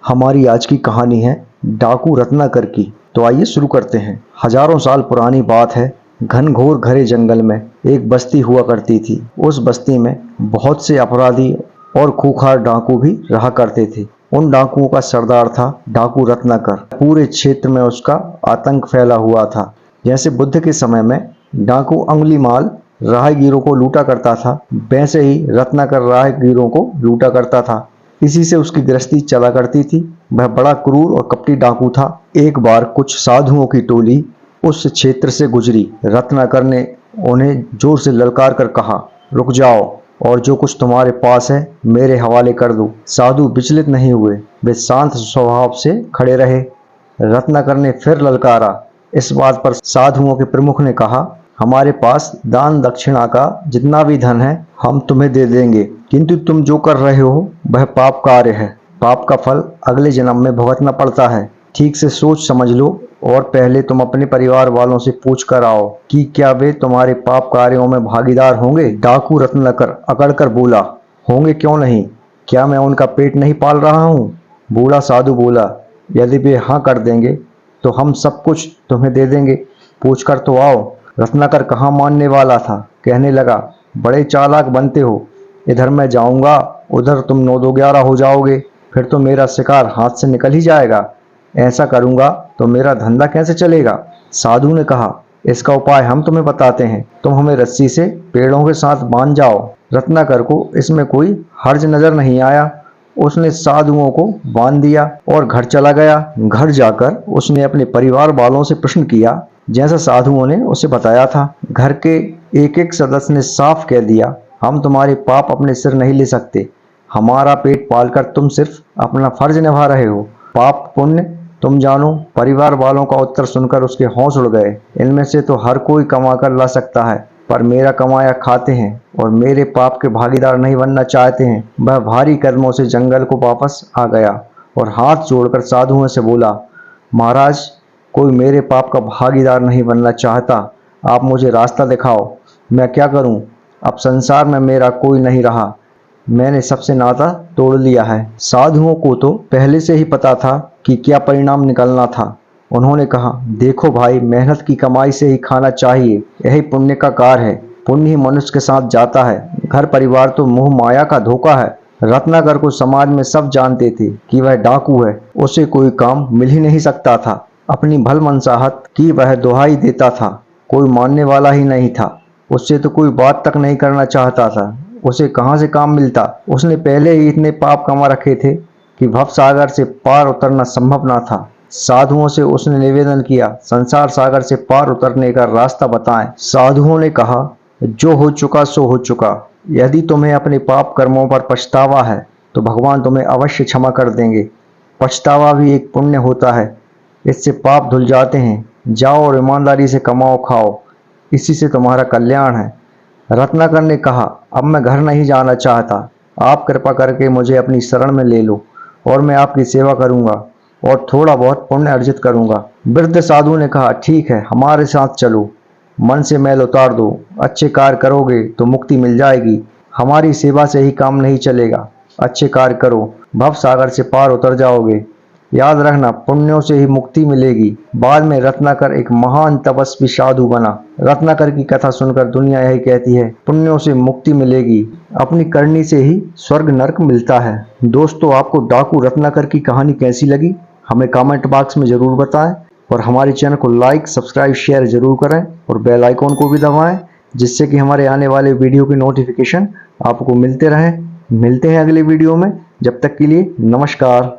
हमारी आज की कहानी है डाकू रत्नाकर की। तो आइए शुरू करते हैं। हजारों साल पुरानी बात है। घनघोर घने जंगल में एक बस्ती हुआ करती थी। उस बस्ती में बहुत से अपराधी और खूंखार डाकू भी रहा करते थे। उन डाकुओं का सरदार था डाकू रत्नाकर। पूरे क्षेत्र में उसका आतंक फैला हुआ था। जैसे बुद्ध के समय में डाकू अंगुलीमाल राहगीरों को लूटा करता था, वैसे ही रत्नाकर राहगीरों को लूटा करता था। इसी से उसकी गृहस्थी चला करती थी। वह बड़ा क्रूर और कपटी डाकू था। एक बार कुछ साधुओं की टोली उस क्षेत्र से गुजरी। रत्नाकर ने उन्हें जोर से ललकार कर कहा, रुक जाओ और जो कुछ तुम्हारे पास है मेरे हवाले कर दो। साधु विचलित नहीं हुए, वे शांत स्वभाव से खड़े रहे। रत्नाकर ने फिर ललकारा। इस बात पर साधुओं के प्रमुख ने कहा, हमारे पास दान दक्षिणा का जितना भी धन है हम तुम्हें दे देंगे, किंतु तुम जो कर रहे हो वह पाप कार्य है। पाप का फल अगले जन्म में भुगतना पड़ता है। ठीक से सोच समझ लो और पहले तुम अपने परिवार वालों से पूछ कर आओ कि क्या वे तुम्हारे पाप कार्यों में भागीदार होंगे। डाकू रत्नाकर अकड़ कर बोला, होंगे क्यों नहीं, क्या मैं उनका पेट नहीं पाल रहा हूँ। बूढ़ा साधु बोला, यदि वे हाँ कर देंगे तो हम सब कुछ तुम्हें दे देंगे, पूछ कर तो आओ। रत्नाकर कहाँ मानने वाला था, कहने लगा, बड़े चालाक बनते हो। इधर मैं जाऊंगा उधर तुम 9-2-11 हो जाओगे, फिर तो मेरा शिकार हाथ से निकल ही जाएगा। ऐसा करूंगा तो मेरा धंधा कैसे चलेगा। साधु ने कहा, इसका उपाय हम तुम्हें बताते हैं, तुम हमें रस्सी से पेड़ों के साथ बांध जाओ। रत्नाकर को इसमें कोई हर्ज नजर नहीं आया। उसने साधुओं को बांध दिया और घर चला गया। घर जाकर उसने अपने परिवार वालों से प्रश्न किया, जैसा साधुओं ने उसे बताया था। घर के एक एक सदस्य ने साफ कह दिया, हम तुम्हारे पाप अपने सिर नहीं ले सकते। हमारा पेट पालकर तुम सिर्फ अपना फर्ज निभा रहे हो, पाप पुण्य तुम जानो। परिवार वालों का उत्तर सुनकर उसके होश उड़ गए। इनमें से तो हर कोई कमा कर ला सकता है, पर मेरा कमाया खाते हैं और मेरे पाप के भागीदार नहीं बनना चाहते हैं। वह भारी कदमों से जंगल को वापस आ गया और हाथ जोड़कर साधुओं से बोला, महाराज, कोई मेरे पाप का भागीदार नहीं बनना चाहता, आप मुझे रास्ता दिखाओ, मैं क्या करूं। अब संसार में मेरा कोई नहीं रहा, मैंने सबसे नाता तोड़ लिया है। साधुओं को तो पहले से ही पता था कि क्या परिणाम निकलना था। उन्होंने कहा, देखो भाई, मेहनत की कमाई से ही खाना चाहिए, यही पुण्य का कार्य है। पुण्य ही मनुष्य के साथ जाता है, घर परिवार तो मोह माया का धोखा है। रत्नाकर को समाज में सब जानते थे कि वह डाकू है, उसे कोई काम मिल ही नहीं सकता था। अपनी भलमनसाहत की वह दुहाई देता था, कोई मानने वाला ही नहीं था। उससे तो कोई बात तक नहीं करना चाहता था, उसे कहाँ से काम मिलता। उसने पहले ही इतने पाप कमा रखे थे कि भव सागर से पार उतरना संभव न था। साधुओं से उसने निवेदन किया, संसार सागर से पार उतरने का रास्ता बताएं। साधुओं ने कहा, जो हो चुका सो हो चुका। यदि तुम्हें अपने पाप कर्मों पर पछतावा है तो भगवान तुम्हें अवश्य क्षमा कर देंगे। पछतावा भी एक पुण्य होता है, इससे पाप धुल जाते हैं। जाओ और ईमानदारी से कमाओ खाओ, इसी से तुम्हारा कल्याण है। रत्नाकर ने कहा, अब मैं घर नहीं जाना चाहता, आप कृपा करके मुझे अपनी शरण में ले लो और मैं आपकी सेवा करूंगा और थोड़ा बहुत पुण्य अर्जित करूंगा। वृद्ध साधु ने कहा, ठीक है, हमारे साथ चलो, मन से मैल उतार दो, अच्छे कार्य करोगे तो मुक्ति मिल जाएगी। हमारी सेवा से ही काम नहीं चलेगा, अच्छे कार्य करो, भव सागर से पार उतर जाओगे। याद रखना, पुण्यों से ही मुक्ति मिलेगी। बाद में रत्नाकर एक महान तपस्वी साधु बना। रत्नाकर की कथा सुनकर दुनिया यही कहती है, पुण्यों से मुक्ति मिलेगी, अपनी करनी से ही स्वर्ग नरक मिलता है। दोस्तों, आपको डाकू रत्नाकर की कहानी कैसी लगी हमें कमेंट बॉक्स में जरूर बताएं और हमारे चैनल को लाइक सब्सक्राइब शेयर जरूर करें और बेल आइकॉन को भी दबाएं, जिससे कि हमारे आने वाले वीडियो की नोटिफिकेशन आपको मिलते रहें। मिलते हैं अगले वीडियो में, जब तक के लिए नमस्कार।